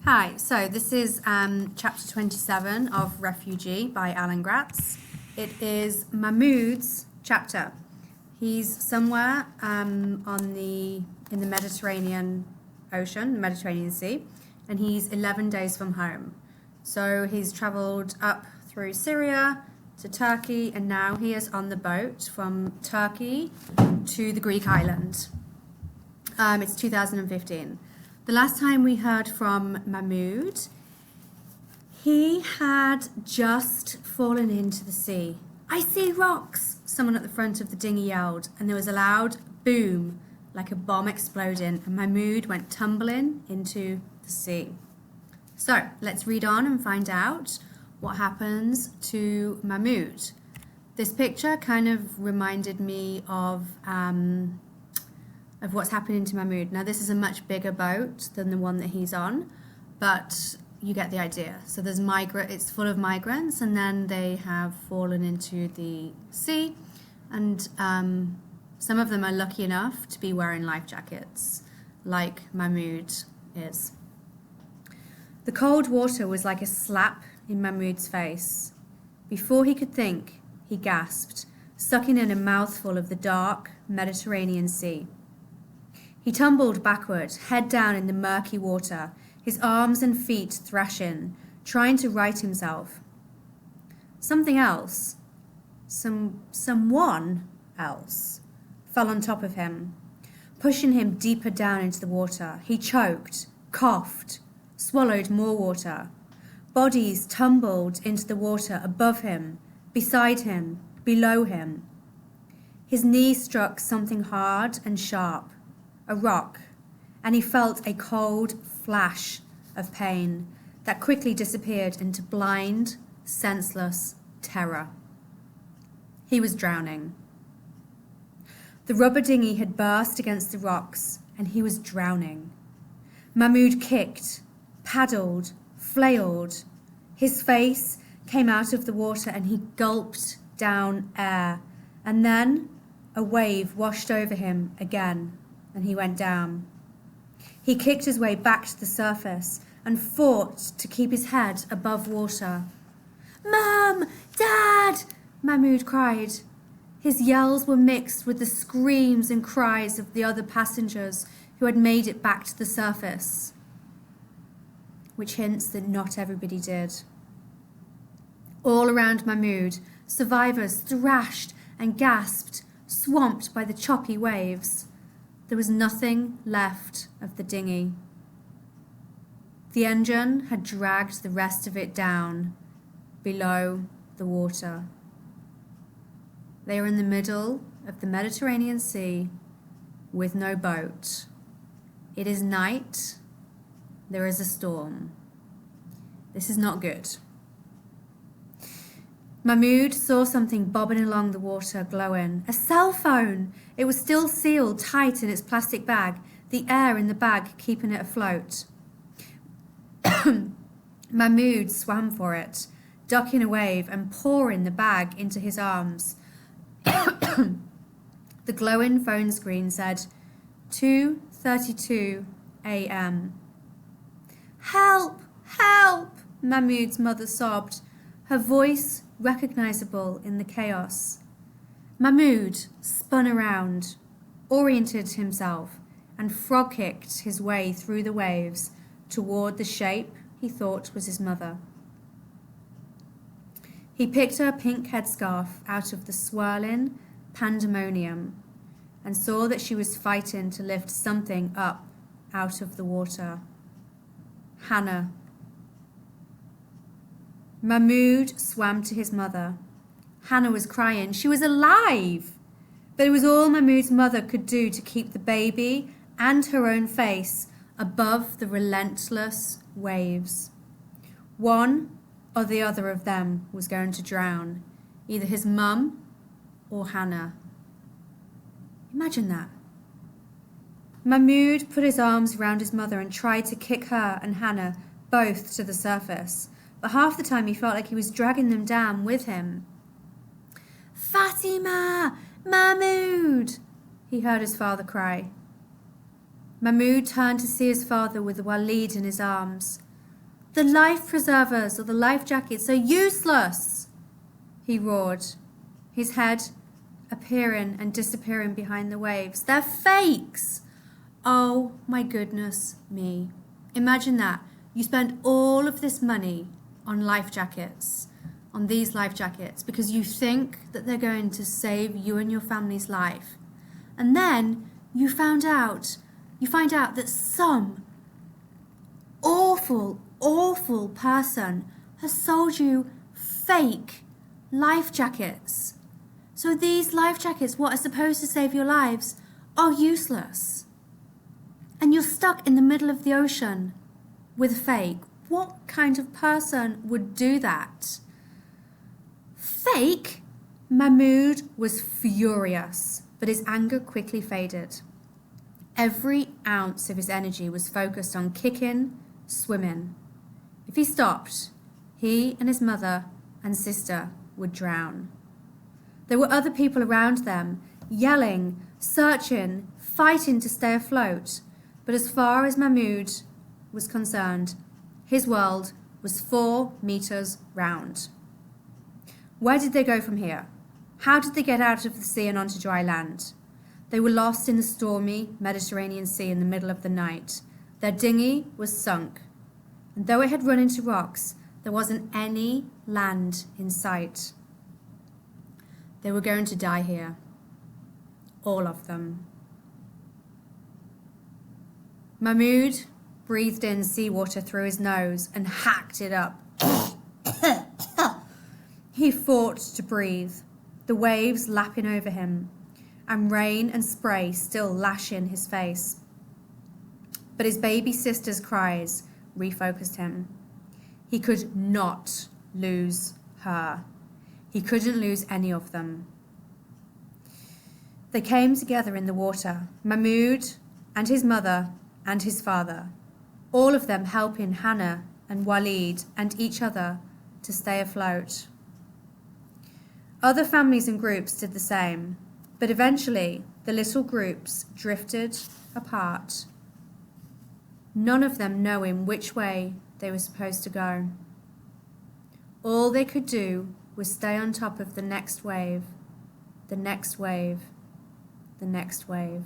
Hi, so this is chapter 27 of Refugee by Gratz. It is Mahmoud's chapter. He's somewhere in the Mediterranean Ocean, the Mediterranean Sea, and he's 11 days from home. So he's travelled up through Syria to Turkey, and now he is on the boat from Turkey to the Greek island. It's 2015. The last time we heard from Mahmoud, he had just fallen into the sea. "I see rocks," someone at the front of the dinghy yelled, and there was a loud boom, like a bomb exploding, and Mahmoud went tumbling into the sea. So let's read on and find out what happens to Mahmoud. This picture kind of reminded me of what's happening to Mahmoud. Now, this is a much bigger boat than the one that he's on, but you get the idea. So there's it's full of migrants, and then they have fallen into the sea, and some of them are lucky enough to be wearing life jackets, like Mahmoud is. The cold water was like a slap in Mahmoud's face. Before he could think, he gasped, sucking in a mouthful of the dark Mediterranean Sea. He tumbled backward, head down in the murky water, his arms and feet thrashing, trying to right himself. Something else, someone else, fell on top of him, pushing him deeper down into the water. He choked, coughed, swallowed more water. Bodies tumbled into the water above him, beside him, below him. His knee struck something hard and sharp, a rock, and he felt a cold flash of pain that quickly disappeared into blind, senseless terror. He was drowning. The rubber dinghy had burst against the rocks, and he was drowning. Mahmoud kicked, paddled, flailed. His face came out of the water, and he gulped down air, and then a wave washed over him again, and he went down. He kicked his way back to the surface and fought to keep his head above water. "Mum! Dad!" Mahmoud cried. His yells were mixed with the screams and cries of the other passengers who had made it back to the surface, which hints that not everybody did. All around Mahmoud, survivors thrashed and gasped, swamped by the choppy waves. There was nothing left of the dinghy. The engine had dragged the rest of it down below the water. They are in the middle of the Mediterranean Sea with no boat. It is night. There is a storm. This is not good. Mahmoud saw something bobbing along the water, glowing. A cell phone! It was still sealed tight in its plastic bag, the air in the bag keeping it afloat. Mahmoud swam for it, ducking a wave and pouring the bag into his arms. The glowing phone screen said 2:32 a.m. "Help! Help!" Mahmoud's mother sobbed, her voice recognizable in the chaos. Mahmoud spun around, oriented himself, and frog-kicked his way through the waves toward the shape he thought was his mother. He picked her pink headscarf out of the swirling pandemonium and saw that she was fighting to lift something up out of the water. Hannah. Mahmoud swam to his mother. Hannah was crying. She was alive! But it was all Mahmoud's mother could do to keep the baby and her own face above the relentless waves. One or the other of them was going to drown, either his mum or Hannah. Imagine that. Mahmoud put his arms around his mother and tried to kick her and Hannah both to the surface, but half the time he felt like he was dragging them down with him. "Fatima! Mahmoud!" he heard his father cry. Mahmoud turned to see his father with Walid in his arms. The life preservers or the life jackets are useless, he roared, his head appearing and disappearing behind the waves. They're fakes! Oh my goodness me. Imagine that. You spend all of this money on life jackets, on these life jackets, because you think that they're going to save you and your family's life. And then you find out that some awful person has sold you fake life jackets. So these life jackets, what are supposed to save your lives, are useless. And you're stuck in the middle of the ocean with a fake. What kind of person would do that? Fake? Mahmoud was furious, but his anger quickly faded. Every ounce of his energy was focused on kicking, swimming. If he stopped, he and his mother and sister would drown. There were other people around them, yelling, searching, fighting to stay afloat. But as far as Mahmoud was concerned, his world was 4 meters round. Where did they go from here? How did they get out of the sea and onto dry land? They were lost in the stormy Mediterranean Sea in the middle of the night. Their dinghy was sunk, and though it had run into rocks, there wasn't any land in sight. They were going to die here. All of them. Mahmoud breathed in seawater through his nose and hacked it up. He fought to breathe, the waves lapping over him, and rain and spray still lashing his face. But his baby sister's cries refocused him. He could not lose her. He couldn't lose any of them. They came together in the water, Mahmoud and his mother and his father, all of them helping Hannah and Walid and each other to stay afloat. Other families and groups did the same, but eventually the little groups drifted apart, none of them knowing which way they were supposed to go. All they could do was stay on top of the next wave, the next wave, the next wave.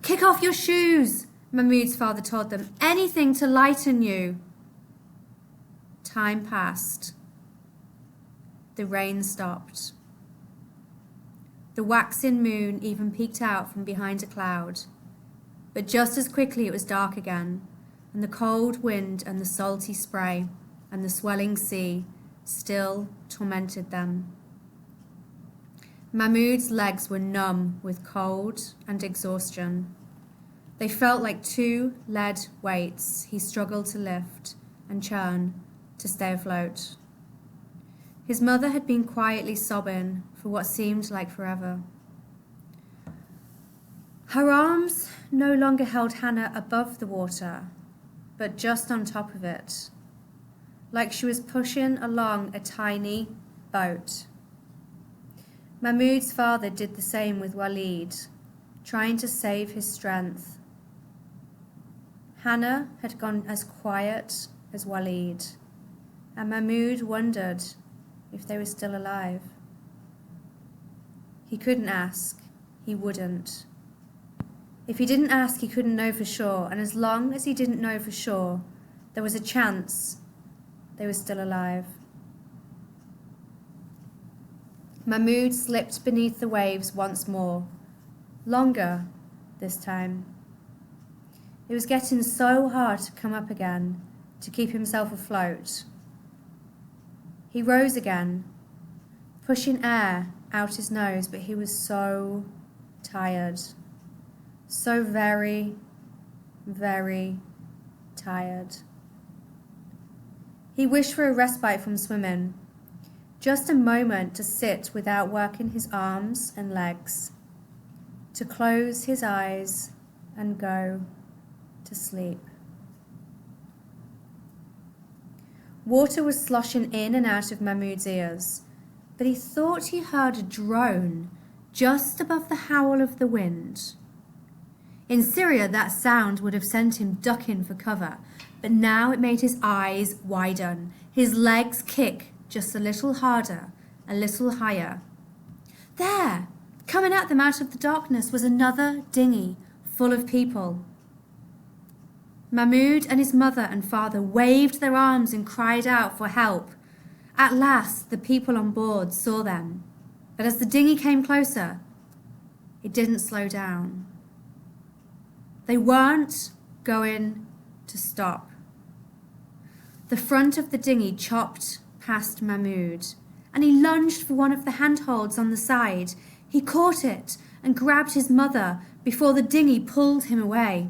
"Kick off your shoes," Mahmoud's father told them. "Anything to lighten you." Time passed. The rain stopped. The waxing moon even peeked out from behind a cloud. But just as quickly it was dark again, and the cold wind and the salty spray and the swelling sea still tormented them. Mahmoud's legs were numb with cold and exhaustion. They felt like 2 lead weights he struggled to lift and churn to stay afloat. His mother had been quietly sobbing for what seemed like forever. Her arms no longer held Hannah above the water, but just on top of it, like she was pushing along a tiny boat. Mahmoud's father did the same with Walid, trying to save his strength. Hannah had gone as quiet as Walid, and Mahmoud wondered if they were still alive. He couldn't ask, he wouldn't. If he didn't ask, he couldn't know for sure, and as long as he didn't know for sure, there was a chance they were still alive. Mahmoud slipped beneath the waves once more, longer this time. It was getting so hard to come up again, to keep himself afloat. He rose again, pushing air out his nose, but he was so tired. So very, very tired. He wished for a respite from swimming, just a moment to sit without working his arms and legs, to close his eyes and go to sleep. Water was sloshing in and out of Mahmoud's ears, but he thought he heard a drone just above the howl of the wind. In Syria, that sound would have sent him ducking for cover, but now it made his eyes widen, his legs kick just a little harder, a little higher. There, coming at them out of the darkness, was another dinghy full of people. Mahmoud and his mother and father waved their arms and cried out for help. At last, the people on board saw them, but as the dinghy came closer, it didn't slow down. They weren't going to stop. The front of the dinghy chopped past Mahmoud, and he lunged for one of the handholds on the side. He caught it and grabbed his mother before the dinghy pulled him away.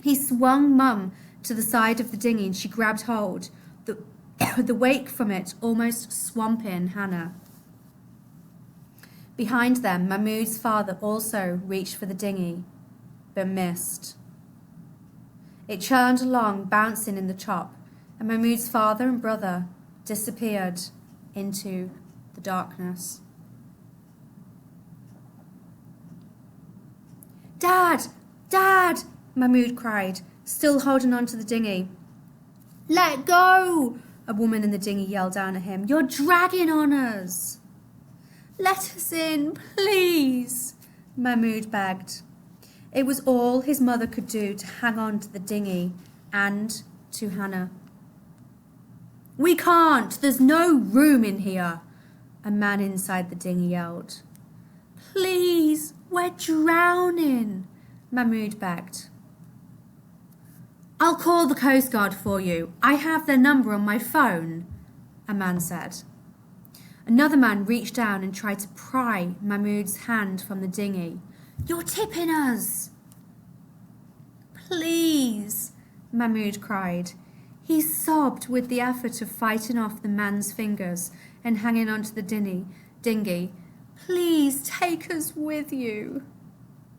He swung Mum to the side of the dinghy and she grabbed hold, the wake from it almost swamping Hannah. Behind them, Mahmoud's father also reached for the dinghy, but missed. It churned along, bouncing in the chop, and Mahmoud's father and brother disappeared into the darkness. "Dad! Dad!" Mahmoud cried, still holding on to the dinghy. "Let go!" a woman in the dinghy yelled down at him. "You're dragging on us!" "Let us in, please!" Mahmoud begged. It was all his mother could do to hang on to the dinghy and to Hannah. "We can't! There's no room in here!" a man inside the dinghy yelled. "Please, we're drowning!" Mahmoud begged. "I'll call the Coast Guard for you. I have their number on my phone," a man said. Another man reached down and tried to pry Mahmoud's hand from the dinghy. "You're tipping us!" "Please," Mahmoud cried. He sobbed with the effort of fighting off the man's fingers and hanging onto the dinghy. "Please take us with you."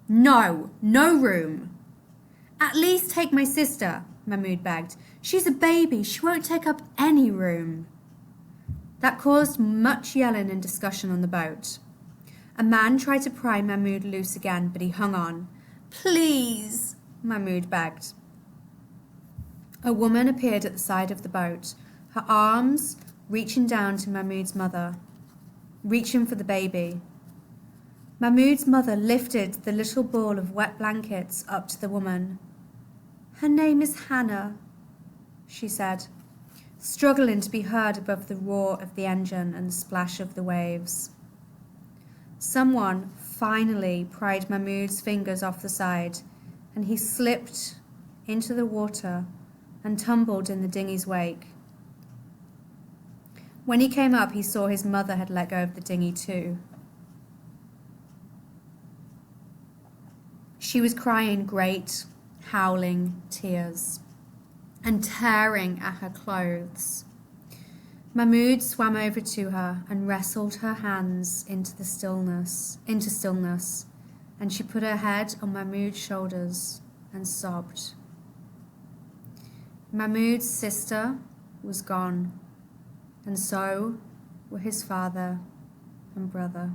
"No, no room." "At least take my sister," Mahmoud begged. "She's a baby. She won't take up any room." That caused much yelling and discussion on the boat. A man tried to pry Mahmoud loose again, but he hung on. "Please," Mahmoud begged. A woman appeared at the side of the boat, her arms reaching down to Mahmoud's mother, reaching for the baby. Mahmoud's mother lifted the little ball of wet blankets up to the woman. "Her name is Hannah," she said, struggling to be heard above the roar of the engine and the splash of the waves. Someone finally pried Mahmoud's fingers off the side, and he slipped into the water and tumbled in the dinghy's wake. When he came up, he saw his mother had let go of the dinghy too. She was crying great, howling tears and tearing at her clothes. Mahmoud swam over to her and wrestled her hands into stillness, and she put her head on Mahmoud's shoulders and sobbed. Mahmoud's sister was gone, and so were his father and brother.